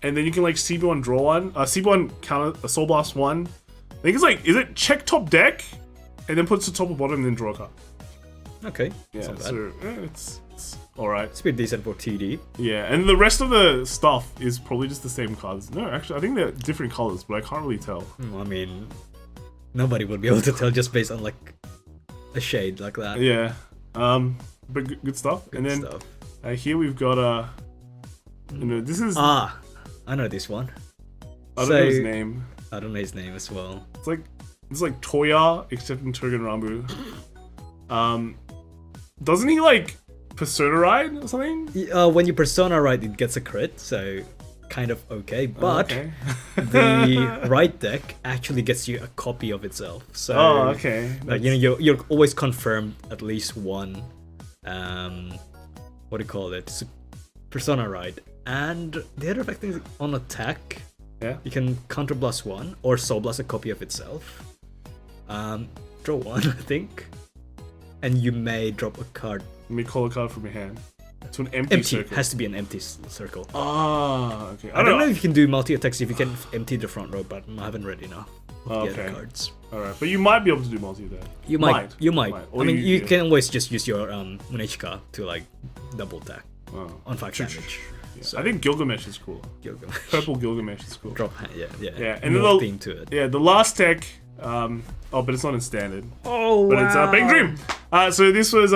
And then you can like CB1 draw one. CB1 counter a Soul Blast 1. I think it's like, is it check top deck? And then puts the top or bottom and then draw a card. Okay. Yeah, Not bad. so it's alright. It's pretty decent for TD. Yeah, and the rest of the stuff is probably just the same cards. No, actually, I think they're different colors, but I can't really tell. I mean, nobody would be able to tell just based on like a shade like that. Yeah, but good stuff. Good and then stuff. Here we've got this is I know this one. I don't know his name. I don't know his name as well. It's like Toya except in Touken Ranbu. Doesn't he like Persona Ride or something? When you Persona Ride, it gets a crit, so kind of okay. But Okay. the right deck actually gets you a copy of itself. So okay. like, you're always confirmed at least one. What do you call it? Persona Ride. And the other effect is on attack. Yeah. You can counter blast one or soul blast a copy of itself. Draw one, I think. And you may drop a card. Let me call a card from your hand. To an empty circle. Has to be an empty circle. Okay. I don't know if you can do multi attacks if you can empty the front row, but I haven't read enough of the other cards. Alright, but you might be able to do multi attack. You might. Or I mean, you can always just use your Munechika to like double attack on 5 damage. Yeah. So I think Gilgamesh is cool. Gilgamesh. Purple Gilgamesh is cool. Drop, yeah. And then more theme to it. Yeah, the last tech. But it's not in standard. Oh, but it's Bang Dream. So this was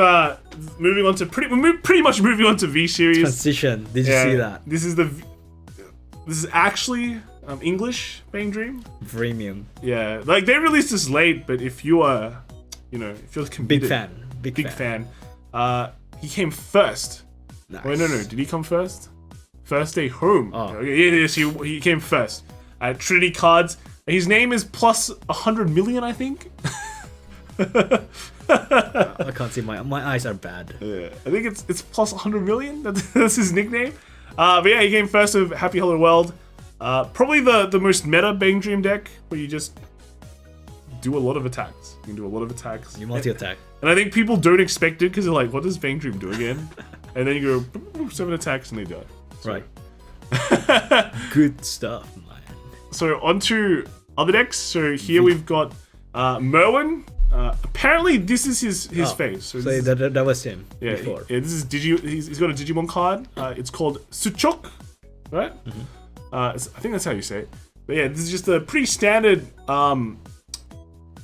moving on to pretty much moving on to V series. Transition. Did you see that? This is actually English Bang Dream. Premium. Yeah, like they released this late, but if you are, if you're committed, Big fan. he came first. Nice. Wait, no, did he come first? First day home. Oh. Okay, yes, he came first. Trinity cards. His name is plus 100 million, I think. I can't see my eyes are bad. Yeah, I think it's plus 100 million. That's his nickname. But yeah, he came first with Happy Hello World. Probably the most meta Bang Dream deck where you just do a lot of attacks. You can do a lot of attacks. You multi-attack. And I think people don't expect it because they're like, what does Bang Dream do again? And then you go 7 attacks and they die. So. Right. Good stuff, man. So onto other decks. So here we've got Merwin. Apparently this is his face. So that was him before. Yeah, this is he's got a Digimon card. It's called Suchok, right? I think that's how you say it. But yeah, this is just a pretty standard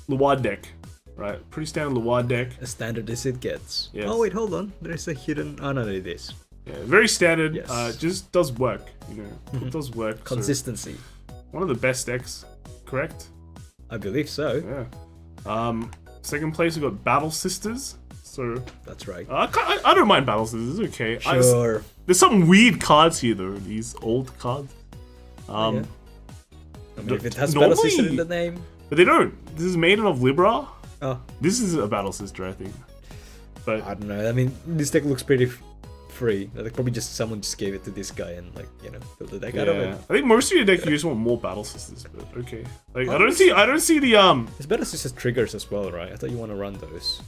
Luard deck, right? Pretty standard Luard deck. As standard as it gets. Yes. Oh wait, hold on. There's a hidden. Oh no, it is. Yeah, very standard. Yes. Just does work. It does work. Consistency. So one of the best decks, correct? I believe so. Yeah. Second place we got Battle Sisters. So that's right. I don't mind Battle Sisters. It's okay. Sure. There's some weird cards here though. These old cards. I mean, if it has Battle Sister in the name. But they don't. This is Maiden of Libra. Oh. This is a Battle Sister, I think. But I don't know. I mean, this deck looks pretty free. Like probably just someone just gave it to this guy and built the deck out of it. I think most of your deck you just want more Battle Sisters, but okay. Like I don't see the There's Battle Sisters triggers as well, right? I thought you want to run those.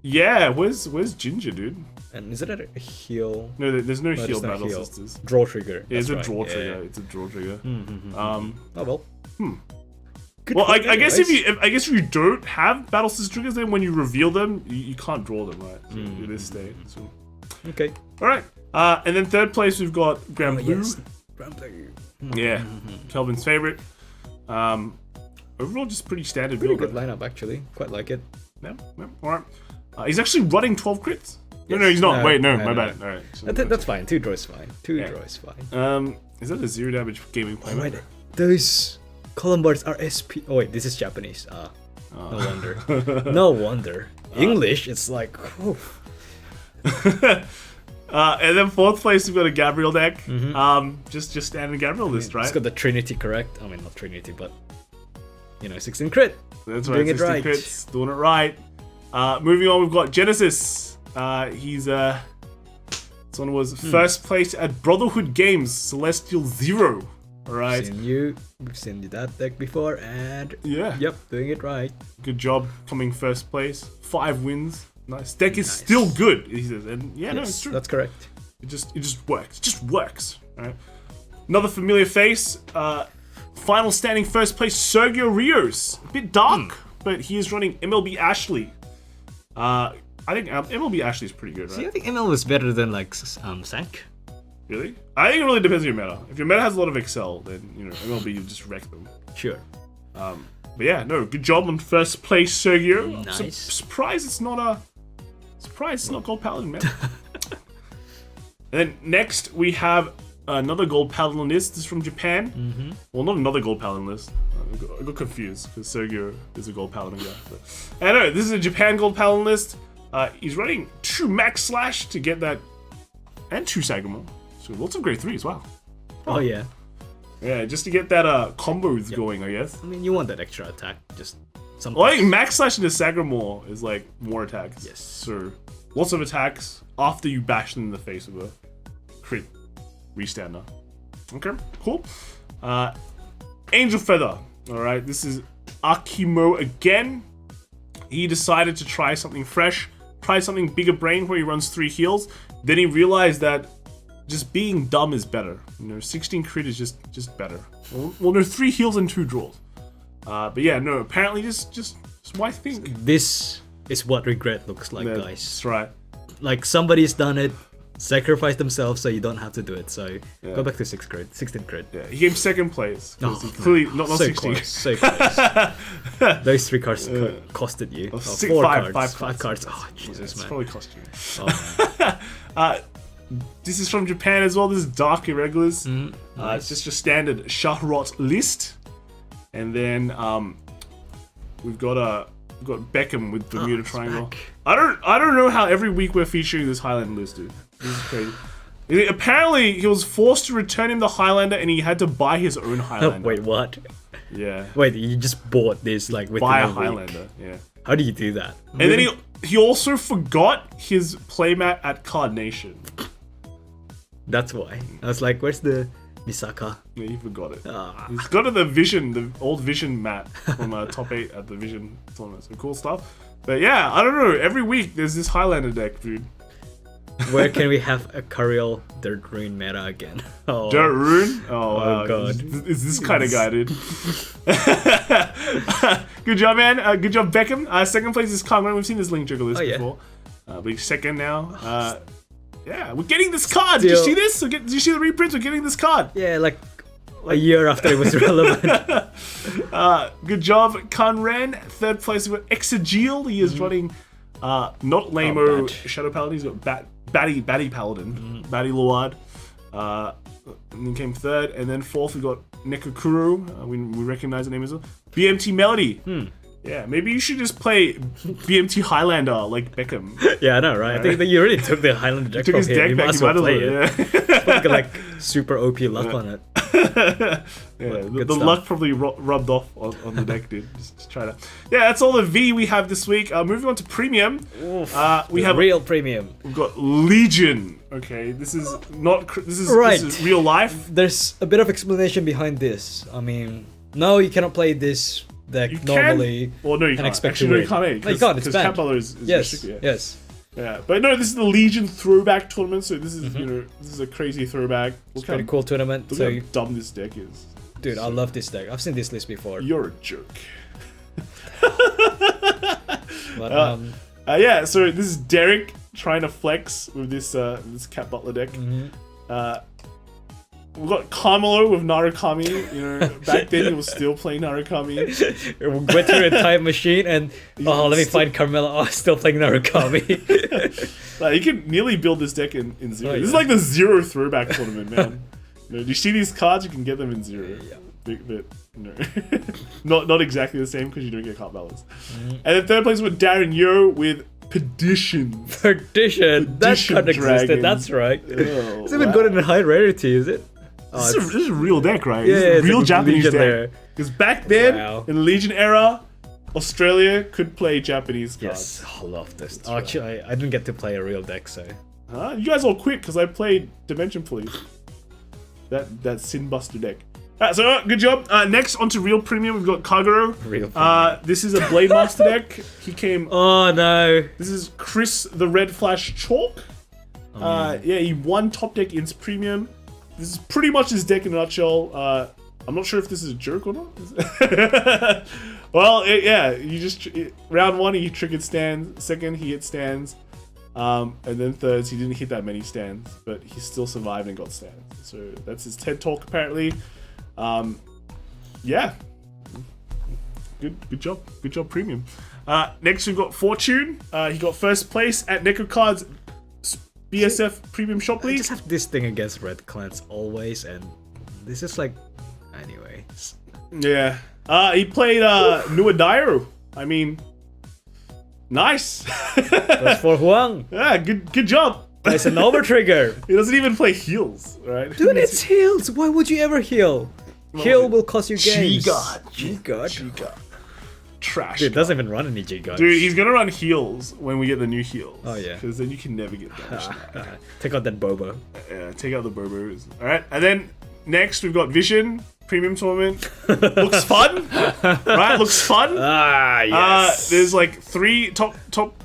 Yeah, where's Ginger, dude? And is it a heal? No, there's no heal Battle Sisters. Draw trigger. Yeah, it's a draw trigger. Yeah. It's a draw trigger. Oh well. Well, I guess if you don't have Battle Sister triggers, then when you reveal them, you can't draw them, right? So in this state. So. Okay. All right. And then third place we've got Grand Blue. Yes. Grand Blue. Yeah, Kelvin's favorite. Overall, just pretty standard Pretty build. good lineup actually. Quite like it. Yeah. All right. He's actually running 12 crits. Yes. No, he's not. Wait, no, my bad. All right. So that's fine. 2 draws fine. 2 draws fine. Is that a 0 damage gaming plan? Right. Those column bars are SP. Oh wait, this is Japanese. No wonder. No wonder. English, it's like. And then fourth place we've got a Gavrail deck. Just standard Gavrail list, right? It's got the Trinity correct. I mean not Trinity, but 16 crit. That's right, Doing it 60 right. crits, doing it right. Moving on, we've got Genesis. This one was first place at Brotherhood Games, Celestial Zero. Alright. We've seen that deck before, and yep, doing it right. Good job coming first place. 5 wins. Nice. Deck is still good, he says. And no, it's true. That's correct. It just works. It just works. Alright. Another familiar face. Final standing first place, Sergio Rios. A bit dark, but he is running MLB Ashlei. I think MLB Ashlei is pretty good, right? See, I think ML was better than Sank. Really? I think it really depends on your meta. If your meta has a lot of Excel, then MLB you just wreck them. Sure. But yeah, no, good job on first place, Sergio. Nice. Surprised it's not Gold Paladin, man. And then next we have another Gold Paladin list. This is from Japan. Well, not another Gold Paladin list. I got confused because Sergio is a Gold Paladin guy. But I know this is a Japan Gold Paladin list. He's running 2 Max Slash to get that, and 2 Sagamore. So lots of grade 3 as well. Oh yeah. Yeah, just to get that combos going, I guess. I mean, you want that extra attack, just something. Well, I think Max Slash into Sagamore is like more attacks. Yes. So lots of attacks after you bash them in the face with a crit restander. Okay, cool. Angel Feather. Alright, this is Akimo again. He decided to try something fresh, try something bigger brain where he runs 3 heals. Then he realized that just being dumb is better. 16 crit is just better. Well, no, 3 heals and 2 draws. But yeah, no, apparently just why think? This is what regret looks like, guys. That's right. Like somebody's done it, sacrificed themselves so you don't have to do it. So go back to 6 crit, 16 crit. Yeah, he came second place. He clearly not so 16. Close, so close. Those 3 cards costed you. 4 cards. 5 cards. Oh, Jesus, it's man. probably cost you. This is from Japan as well. This is Dark Irregulars. Nice. It's just your standard Schrarhrot list. And then we've got Beckham with Bermuda Triangle. Back. I don't know how every week we're featuring this Highlander list, dude. This is crazy. Apparently, he was forced to return him the Highlander, and he had to buy his own Highlander. Wait, what? Yeah. Wait, you just bought this with buy a week. Highlander. Yeah. How do you do that? And then he also forgot his playmat at Card Nation. That's why. I was like, where's the Misaka? Yeah, he forgot it. He's got it the old Vision mat from top 8 at the Vision tournament. So cool stuff. But yeah, I don't know. Every week there's this Highlander deck, dude. Where can we have a Cariel Dirt Rune meta again? Oh. Dirt Rune? Oh, wow. God. Is this kind of guy, dude? Good job, man. Good job, Beckham. Second place is Kong. We've seen this Link Juggle list before. But he's second now. Yeah, we're getting this card. Did you see this? Did you see the reprints? We're getting this card. Yeah, like a year after it was relevant. Good job, Conran. Third place, we've got Exegil. He is running not Lamo Shadow Paladin. He's got Batty Paladin. Batty Luard. And then came third. And then fourth, we got Nekokuro. We recognize the name as well. BMT Melody. Yeah, maybe you should just play BMT Highlander like Beckham. Yeah, I know, right? I think that you already took the Highlander deck from him. You might as well play it. Put like super OP luck on it. The luck probably rubbed off on the deck, dude. Just try that. Yeah, that's all the V we have this week. Moving on to Premium. We have real Premium. We've got Legion. Okay, this is real life. There's a bit of explanation behind this. I mean, no, you cannot play this deck normally. Well, no, you can't. Actually, no, you can't. No, you can't. It's because banned. Cat Butler is restricted. Yes. Yeah, but no, this is the Legion Throwback tournament, so this is this is a crazy throwback. It's a pretty cool tournament. Look how dumb this deck is. Dude, I love this deck. I've seen this list before. You're a jerk. But, yeah, so this is Derek trying to flex with this Cat Butler deck. We've got Carmelo with Narukami. Back then he was still playing Narukami. We went through a time machine and let me find Carmelo. Oh, still playing Narukami. Like, you can nearly build this deck in zero. This is like the zero throwback tournament, man. Do you see these cards? You can get them in zero. Yeah. But no, not exactly the same because you don't get card balance. And then third place with Darren Yo with Perdition. Perdition. That card existed. That's right. It's even good in high rarity, is it? This is a real deck, right? Yeah, It's a real like Japanese Legion deck. there. Because back then, Wow. in the Legion era, Australia could play Japanese cards. Yes, I love this. Actually, I didn't get to play a real deck, so. Huh? You guys all quit because I played Dimension Police. That Sin Buster deck. So good job. Next onto real premium, we've got Kagero. Real premium. This is a Blademaster deck. He came. Oh no! This is Chris the Red Flash Chalk. Yeah, he won top deck ins premium. This is pretty much his deck in a nutshell. I'm not sure if this is a joke or not. Well, yeah, you just round 1 he triggered stands. Second he hit stands. And then thirds, he didn't hit that many stands, but he still survived and got stands. So that's his TED talk apparently. Yeah, good job, premium. Next we've got Fortune. He got first place at Neko Cards BSF Premium Shop I League. just have this thing against red clans always, and this is like, anyways. Yeah. He played Nue Daioh. I mean, nice. That's for Huang. Yeah, good job. It's an over trigger. He doesn't even play heals, right? Dude, it's heals. Why would you ever heal? Heal will cost you games. G-God. Trash. Dude, it doesn't even run any G-God. Dude, he's gonna run heals when we get the new heals. Oh, yeah. Because then you can never get damaged. Take out that Bobo. Yeah, take out the Bobos. Alright, and then next we've got Vision. Premium tournament. Looks fun. Right? Looks fun. Ah, yes. There's like 3 top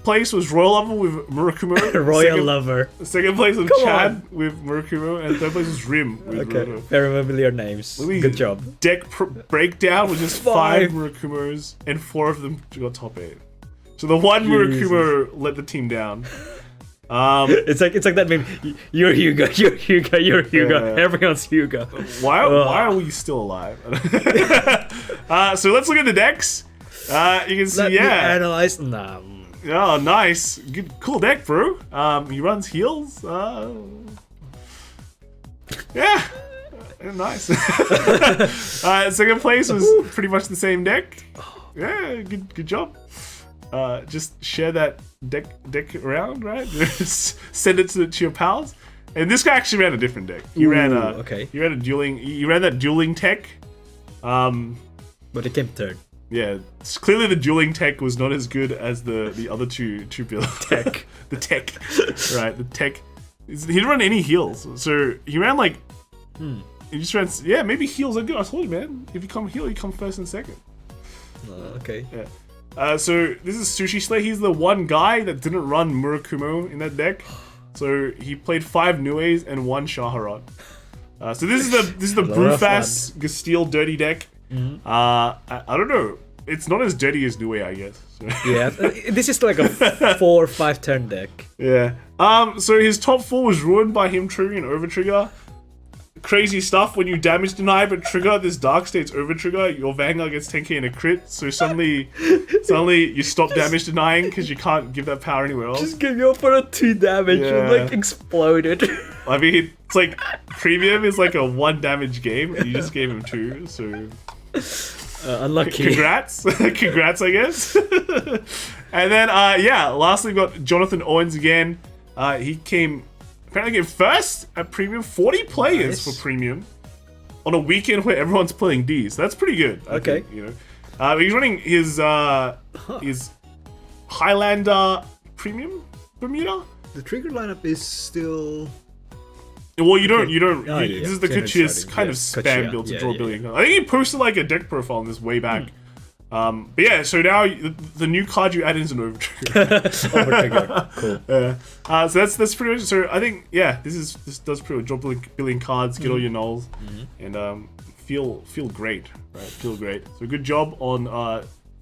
place was Royal Level with Murakumo. Royal Lover. Second place was Come Chad on. with Murakumo, and third place was Rim with Okay, Murakumo. very familiar names. Good job. Deck breakdown, which is 5 5. Murakumos, and 4 of them got top 8. So the one Jesus. Murakumo let the team down. It's like that meme. You're Hugo. You're Hugo. You're Hugo. Yeah. Everyone's Hugo. Why are we still alive? So let's look at the decks. You can see, Let me yeah. analyze. Nah. Oh, nice. Good, cool deck, bro. He runs heals. Yeah. Nice. Second place was pretty much the same deck. Yeah, good job. Just share that deck around, right? Send it to your pals. And this guy actually ran a different deck. He ran that dueling tech. But it came third. Yeah, clearly the dueling tech was not as good as the other two build tech. The tech, right? The tech. He didn't run any heals, so he ran like. He just ran. Yeah, maybe heals are good. I told you, man. If you come heal, you come first and second. Okay. Yeah. So this is Sushi Slay. He's the one guy that didn't run Murakumo in that deck. So he played 5 Nues and 1 Schrarhrot. So this is the Brufas Gastille dirty deck. I don't know. It's not as dirty as Nue, I guess. So. Yeah, this is like a 4 or 5 turn deck. Yeah. So his top 4 was ruined by him triggering over trigger. Crazy stuff. When you damage deny but trigger this Dark States over trigger, your Vanguard gets 10k in a crit. So suddenly you stop damage denying because you can't give that power anywhere else. Just give you up for a 2 damage and like exploded. I mean, it's like premium is like a 1 damage game, and you just gave him 2. So Unlucky. congrats, congrats, I guess. And then lastly we got Jonathan Owens again. He apparently came first at premium. 40 players for premium on a weekend where everyone's playing D. So that's pretty good. I think, you know. He's running his Highlander premium Bermuda. The trigger lineup is still. Well, you don't. This is the Kuchia's kind of spam build to draw billion. I think he posted like a deck profile on this way back. But yeah, so now the new card you add in is an over trigger. Over trigger. Cool. So that's pretty much. So I think this does pretty much draw billion cards, get all your nulls, and feel great, right? Feel great. So good job on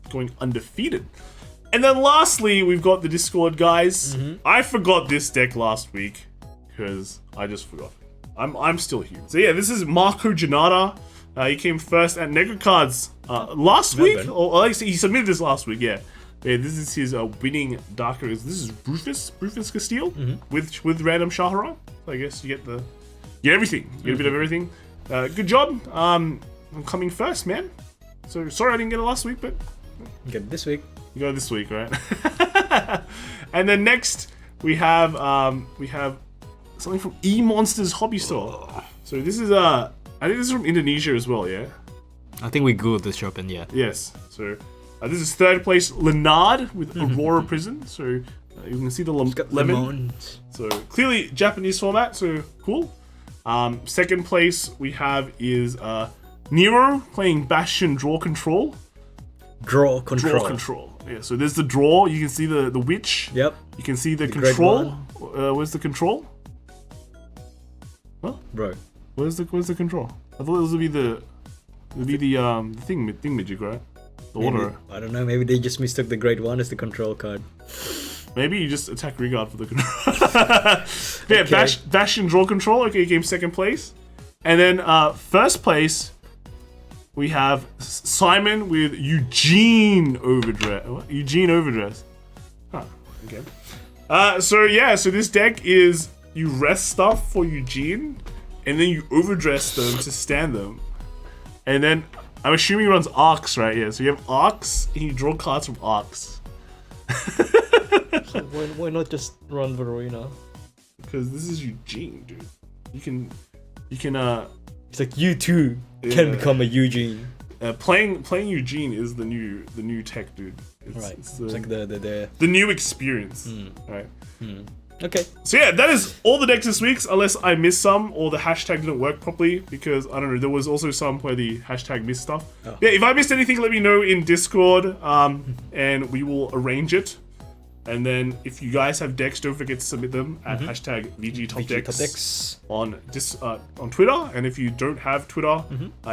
going undefeated. And then lastly, we've got the Discord guys. I forgot this deck last week because I just forgot. I'm still here. So yeah, this is Marco Janata. He came first at Nega Cards last week. Or at least he submitted this last week. Yeah, this is his winning Dark Arrows. This is Brufas Gastille with random Schrarhrot. So I guess you get everything. You get a bit of everything. Good job. I'm coming first, man. So sorry I didn't get it last week, but You get it this week. you got it this week, right? And then next we have something from E Monsters Hobby Store. So this is I think this is from Indonesia as well, yeah? I think we googled this shop and yeah. Yes. So this is third place, Luard with Aurora Prison. So you can see the lemon. So clearly Japanese format, so cool. Second place we have is Nero playing Bastion Draw Control. Draw control. Yeah, so there's the draw. You can see the witch. Yep. You can see the control. Where's the control? Huh? Bro. Where's the control? I thought this would be the thing magic, right? The order. I don't know, maybe they just mistook the grade 1 as the control card. Maybe you just attack Rigard for the control. Yeah, okay. Bastion Draw Control. Okay, you came second place. And then first place we have Simon with Eugene Overdress. What? Eugene Overdress. Huh. Okay. So this deck is you rest stuff for Eugene, and then you overdress them to stand them. And then I'm assuming he runs Arcs, right? Yeah. So you have Arcs, and you draw cards from Arcs. So why not just run Verona? Because this is Eugene, dude. You can. It's like you too can become a Eugene. Playing Eugene is the new tech, dude. It's like the new experience, right? Okay. So yeah, that is all the decks this week, unless I missed some or the hashtag didn't work properly, because I don't know. There was also some where the hashtag missed stuff. Oh. Yeah, if I missed anything, let me know in Discord, and we will arrange it. And then if you guys have decks, don't forget to submit them at hashtag VGTopDecks on Twitter. And if you don't have Twitter,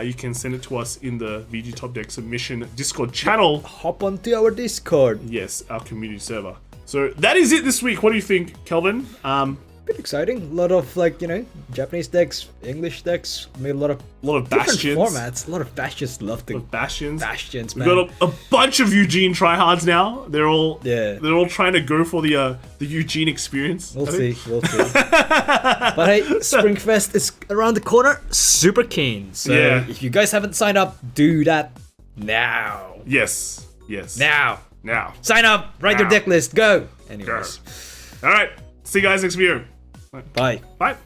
you can send it to us in the VG Top Deck submission Discord channel. Hop onto our Discord. Yes, our community server. So that is it this week. What do you think, Kelvin? Bit exciting. A lot of Japanese decks, English decks. Made a lot of Bastions. Formats. A lot of Bastions. Love the Bastions. Bastions, man. We've got a bunch of Eugene tryhards now. They're all trying to go for the Eugene experience. We'll see. But hey, Springfest is around the corner. Super keen. So if you guys haven't signed up, do that now. Yes. Now. Sign up. Write your deck list. Go. Anyways. All right. See you guys next video. Bye. Bye.